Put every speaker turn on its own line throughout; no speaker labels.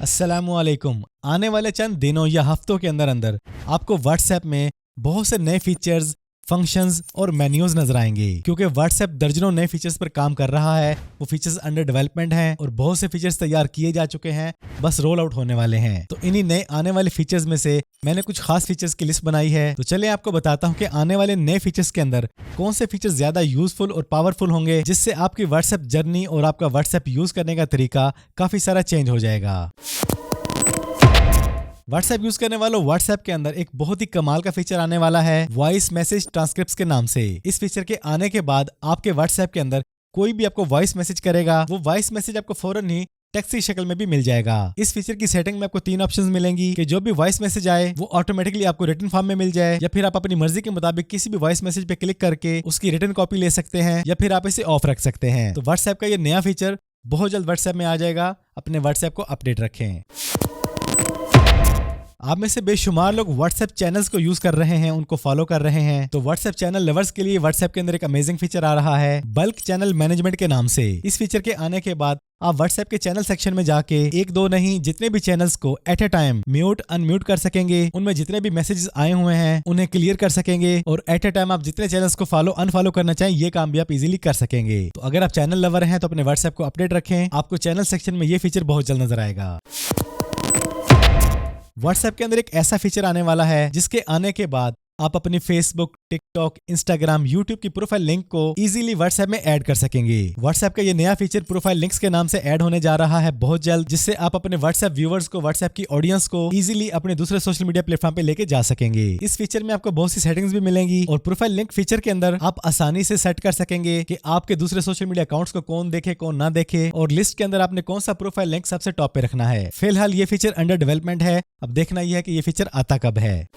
अस्सलामुअलैकुम। आने वाले चंद दिनों या हफ्तों के अंदर अंदर आपको व्हाट्सएप में बहुत से नए फीचर्स, फंक्शंस और मेन्यूज नजर आएंगे, क्योंकि व्हाट्सएप दर्जनों नए फीचर्स पर काम कर रहा है। वो फीचर्स अंडर डेवलपमेंट हैं और बहुत से फीचर्स तैयार किए जा चुके हैं, बस रोल आउट होने वाले हैं। तो इन्हीं नए आने वाले फीचर्स में से मैंने कुछ खास फीचर्स की लिस्ट बनाई है। तो चलिए आपको बताता हूँ कि आने वाले नए फीचर्स के अंदर कौन से फीचर्स ज्यादा यूजफुल और पावरफुल होंगे, जिससे आपकी व्हाट्सएप जर्नी और आपका व्हाट्सएप यूज करने का तरीका काफी सारा चेंज हो जाएगा। व्हाट्सएप यूज करने वालों, व्हाट्सएप के अंदर एक बहुत ही कमाल का फीचर आने वाला है वॉइस मैसेज ट्रांसक्रिप्ट्स के नाम से। इस फीचर के आने के बाद आपके व्हाट्सएप के अंदर कोई भी आपको वॉइस मैसेज करेगा, वो वॉइस मैसेज आपको फौरन ही टेक्स्ट की शक्ल में भी मिल जाएगा। इस फीचर की सेटिंग में आपको 3 ऑप्शंस मिलेंगी कि जो भी वॉइस मैसेज आए वो ऑटोमेटिकली आपको रिटन फॉर्म में मिल जाए, या फिर आप अपनी मर्जी के मुताबिक किसी भी वॉइस मैसेज पे क्लिक करके उसकी रिटन कॉपी ले सकते हैं, या फिर आप इसे ऑफ रख सकते हैं। तो व्हाट्सएप का ये नया फीचर बहुत जल्द व्हाट्सएप में आ जाएगा। अपने व्हाट्सएप को अपडेट रखें। आप में से बेशुमार लोग व्हाट्सएप चैनल्स को यूज कर रहे हैं, उनको फॉलो कर रहे हैं। तो व्हाट्सएप चैनल लवर्स के लिए व्हाट्सएप के अंदर एक अमेजिंग फीचर आ रहा है बल्क चैनल मैनेजमेंट के नाम से। इस फीचर के आने के बाद आप व्हाट्सएप के चैनल सेक्शन में जाके एक दो नहीं, जितने भी चैनल्स को at a time mute unmute कर सकेंगे। उनमें जितने भी मैसेजेस आए हुए हैं उन्हें क्लियर कर सकेंगे, और एट ए टाइम आप जितने चैनल्स को फॉलो अनफॉलो करना चाहें ये काम भी आप इजीली कर सकेंगे। तो अगर आप चैनल लवर हैं तो अपने व्हाट्सएप को अपडेट रखें, आपको चैनल सेक्शन में ये फीचर बहुत जल्द नजर आएगा। व्हाट्सएप के अंदर एक ऐसा फीचर आने वाला है जिसके आने के बाद आप अपनी फेसबुक, टिकटॉक, इंस्टाग्राम, यूट्यूब की प्रोफाइल लिंक को इजीली व्हाट्सएप में ऐड कर सकेंगे। व्हाट्सएप का ये नया फीचर प्रोफाइल लिंक्स के नाम से ऐड होने जा रहा है बहुत जल्द, जिससे आप अपने व्हाट्सएप व्यूअर्स को, व्हाट्सएप की ऑडियंस को इजीली अपने दूसरे सोशल मीडिया प्लेटफॉर्म पे लेके जा सकेंगे। इस फीचर में आपको बहुत सी सेटिंग्स भी मिलेंगी, और प्रोफाइल लिंक फीचर के अंदर आप आसानी से सेट कर सकेंगे कि आपके दूसरे सोशल मीडिया अकाउंट्स को कौन देखे कौन ना देखे, और लिस्ट के अंदर आपने कौन सा प्रोफाइल लिंक सबसे टॉप पे रखना है। फिलहाल ये फीचर अंडर डेवलपमेंट है, अब देखना यह है कि ये फीचर आता कब है।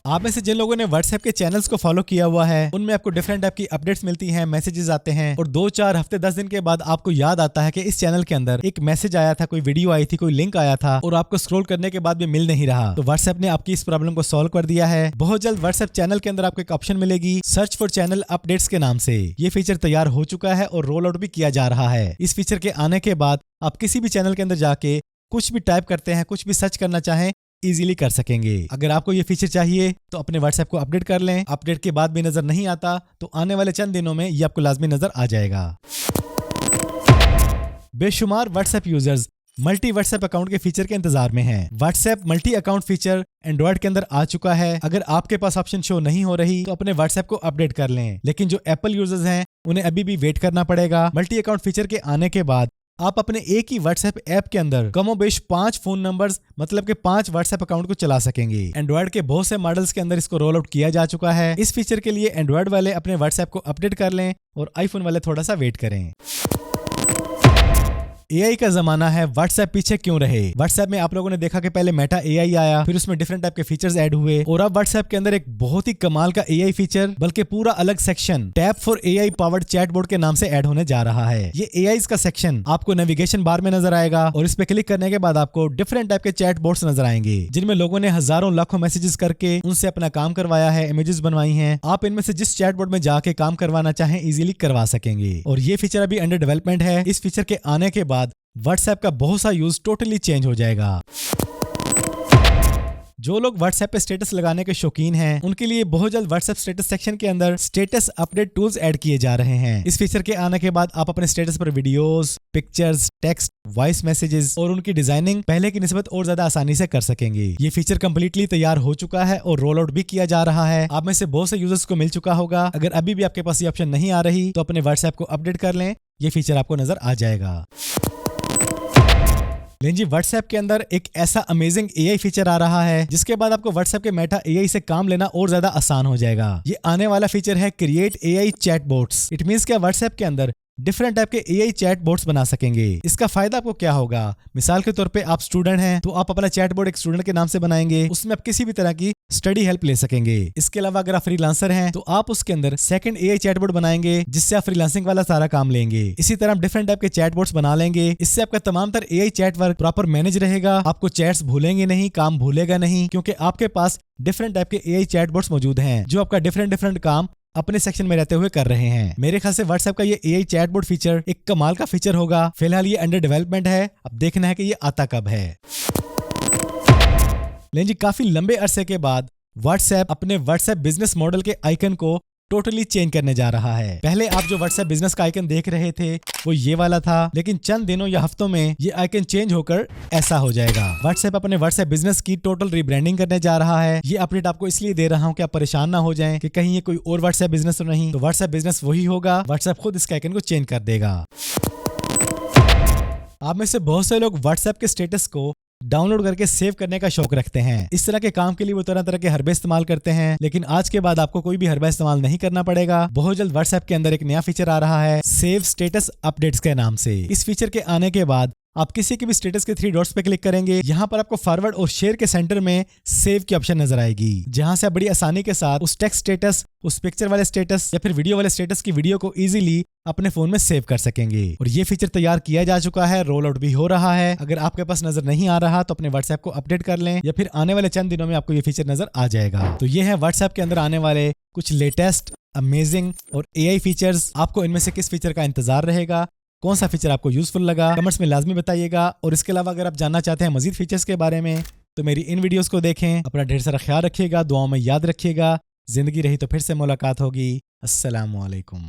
आप में से जिन लोगों ने व्हाट्सएप के चैनल्स को फॉलो किया हुआ है उनमें आपको डिफरेंट टाइप की अपडेट्स मिलती हैं, मैसेजेस आते हैं, और 2-4 हफ्ते 10 दिन के बाद आपको याद आता है कि इस चैनल के अंदर एक मैसेज आया था, कोई वीडियो आई थी, कोई लिंक आया था, और आपको स्क्रॉल करने के बाद भी मिल नहीं रहा। तो व्हाट्सएप ने आपकी इस प्रॉब्लम को सॉल्व कर दिया है। बहुत जल्द व्हाट्सएप चैनल के अंदर आपको एक ऑप्शन मिलेगी सर्च फॉर चैनल अपडेट्स के नाम से। ये फीचर तैयार हो चुका है और रोल आउट भी किया जा रहा है। इस फीचर के आने के बाद आप किसी भी चैनल के अंदर जाके कुछ भी टाइप करते हैं, कुछ भी सर्च करना चाहें, इजीली कर सकेंगे। अगर आपको ये फीचर चाहिए तो अपने व्हाट्सएप को अपडेट कर लें। अपडेट के बाद भी नजर नहीं आता तो आने वाले चंद दिनों में ये आपको लाजमी नजर आ जाएगा। बेशुमार WhatsApp users multi WhatsApp account के फीचर के इंतजार में हैं। WhatsApp multi account feature Android के अंदर आ चुका है। अगर आपके पास ऑप्शन शो नहीं हो रही तो अपने व्हाट्सएप को अपडेट कर लें, लेकिन जो एप्पल यूजर्स हैं उन्हें अभी भी वेट करना पड़ेगा। मल्टी अकाउंट फीचर के आने के बाद आप अपने एक ही व्हाट्सएप ऐप के अंदर कमोबेश 5 फोन नंबर्स, मतलब के 5 व्हाट्सएप अकाउंट को चला सकेंगे। एंड्रॉइड के बहुत से मॉडल्स के अंदर इसको रोल आउट किया जा चुका है। इस फीचर के लिए एंड्रॉइड वाले अपने व्हाट्सएप को अपडेट कर लें और आईफोन वाले थोड़ा सा वेट करें। एआई का जमाना है, व्हाट्सएप पीछे क्यों रहे। व्हाट्सएप में आप लोगों ने देखा कि पहले मेटा एआई आया, फिर उसमें डिफरेंट टाइप के फीचर्स ऐड हुए, और अब व्हाट्सएप के अंदर एक बहुत ही कमाल का एआई फीचर, बल्कि पूरा अलग section tap for AI powered chatbot के नाम से ऐड होने जा रहा है। ये एआई का सेक्शन आपको नेविगेशन बार में नजर आएगा, और इस पे क्लिक करने के बाद आपको डिफरेंट टाइप के चैटबॉट्स नजर आएंगे, जिनमें लोगों ने हजारों लाखों मैसेजेस करके उनसे अपना काम करवाया है, इमेजेस बनवाई हैं। आप इनमें से जिस चैटबॉट में जाके काम करवाना चाहें इजीली करवा सकेंगे, और ये फीचर अभी अंडर डेवलपमेंट है। इस फीचर के आने के बाद व्हाट्सएप का बहुत सा यूज टोटली चेंज हो जाएगा। जो लोग व्हाट्सएप पे स्टेटस लगाने के शौकीन हैं उनके लिए बहुत जल्द व्हाट्सएप स्टेटस सेक्शन के अंदर स्टेटस अपडेट टूल्स ऐड किए जा रहे हैं। इस फीचर के आने के बाद आप अपने स्टेटस पर videos, pictures, text, voice messages और उनकी डिजाइनिंग पहले की निस्बत और ज्यादा आसानी से कर सकेंगे। ये फीचर कंप्लीटली तैयार हो चुका है और रोल आउट भी किया जा रहा है। आप में से बहुत से यूजर्स को मिल चुका होगा। अगर अभी भी आपके पास ये ऑप्शन नहीं आ रही तो अपने व्हाट्सएप को अपडेट कर लें, ये फीचर आपको नजर आ जाएगा। लेकिन जी व्हाट्सएप के अंदर एक ऐसा अमेजिंग एआई फीचर आ रहा है जिसके बाद आपको व्हाट्सएप के मेटा एआई से काम लेना और ज्यादा आसान हो जाएगा। ये आने वाला फीचर है create AI chatbots. It means क्या व्हाट्सएप के अंदर डिफरेंट टाइप के एआई चैट बोट्स बना सकेंगे। इसका फायदा आपको क्या होगा? मिसाल के तौर पे आप स्टूडेंट हैं तो आप अपना चैट बोर्ड एक स्टूडेंट के नाम से बनाएंगे, उसमें आप किसी भी तरह की स्टडी हेल्प ले सकेंगे। इसके अलावा अगर आप फ्रीलांसर हैं तो आप उसके अंदर सेकंड एआई चैट बोर्ड बनाएंगे जिससे आप फ्रीलांसिंग वाला सारा काम लेंगे। इसी तरह आप डिफरेंट टाइप के चैट बोर्ड्स बना लेंगे, इससे आपका तमाम तर AI chat work proper manage रहेगा। आपको चैट्स भूलेंगे नहीं, काम भूलेगा नहीं, क्योंकि आपके पास डिफरेंट टाइप के एआई चैट बोर्ड्स मौजूद हैं जो आपका डिफरेंट काम अपने सेक्शन में रहते हुए कर रहे हैं। मेरे ख्याल से व्हाट्सएप का ये AI चैटबॉट फीचर एक कमाल का फीचर होगा। फिलहाल ये अंडर डेवलपमेंट है, अब देखना है कि ये आता कब है। लेकिन जी काफी लंबे अरसे के बाद व्हाट्सएप अपने व्हाट्सएप बिजनेस मॉडल के आइकन को टोटली चेंज करने जा रहा है। पहले आप जो व्हाट्सएप बिजनेस का आइकन देख रहे थे वो ये वाला था, लेकिन चंद दिनों या हफ्तों में ये आइकन चेंज होकर ऐसा हो जाएगा। व्हाट्सएप अपने व्हाट्सएप बिजनेस की टोटल रीब्रांडिंग करने जा रहा है। ये अपडेट आपको इसलिए दे रहा हूँ कि आप परेशान ना हो जाएं कि कहीं ये कोई और व्हाट्सएप बिजनेस तो नहीं। तो व्हाट्सएप बिजनेस वही होगा, व्हाट्सएप खुद इसके आइकन को चेंज कर देगा। आप में से बहुत से लोग व्हाट्सएप के स्टेटस को डाउनलोड करके सेव करने का शौक रखते हैं। इस तरह के काम के लिए वो तरह तरह के हरबे इस्तेमाल करते हैं, लेकिन आज के बाद आपको कोई भी हरबा इस्तेमाल नहीं करना पड़ेगा। बहुत जल्द व्हाट्सएप के अंदर एक नया फीचर आ रहा है सेव स्टेटस अपडेट्स के नाम से। इस फीचर के आने के बाद आप किसी के भी स्टेटस के 3 डॉट्स पे क्लिक करेंगे, यहाँ पर आपको फॉरवर्ड और शेयर के सेंटर में सेव की ऑप्शन नजर आएगी, जहां से आप बड़ी आसानी के साथ उस टेक्स्ट स्टेटस, उस पिक्चर वाले स्टेटस या फिर वीडियो वाले स्टेटस की वीडियो को इजीली अपने फोन में सेव कर सकेंगे। और ये फीचर तैयार किया जा चुका है, रोल आउट भी हो रहा है। अगर आपके पास नजर नहीं आ रहा तो अपने व्हाट्सएप को अपडेट कर लें, या फिर आने वाले चंद दिनों में आपको ये फीचर नजर आ जाएगा। तो ये है व्हाट्सएप के अंदर आने वाले कुछ लेटेस्ट, अमेजिंग और AI फीचर्स। आपको इनमें से किस फीचर का इंतजार रहेगा, कौन सा फीचर आपको यूजफुल लगा, कमेंट्स में लाजमी बताइएगा। और इसके अलावा अगर आप जानना चाहते हैं मजीद फीचर्स के बारे में तो मेरी इन वीडियोस को देखें। अपना ढेर सारा ख्याल रखिएगा, दुआओं में याद रखिएगा। जिंदगी रही तो फिर से मुलाकात होगी। अस्सलामु अलैकुम।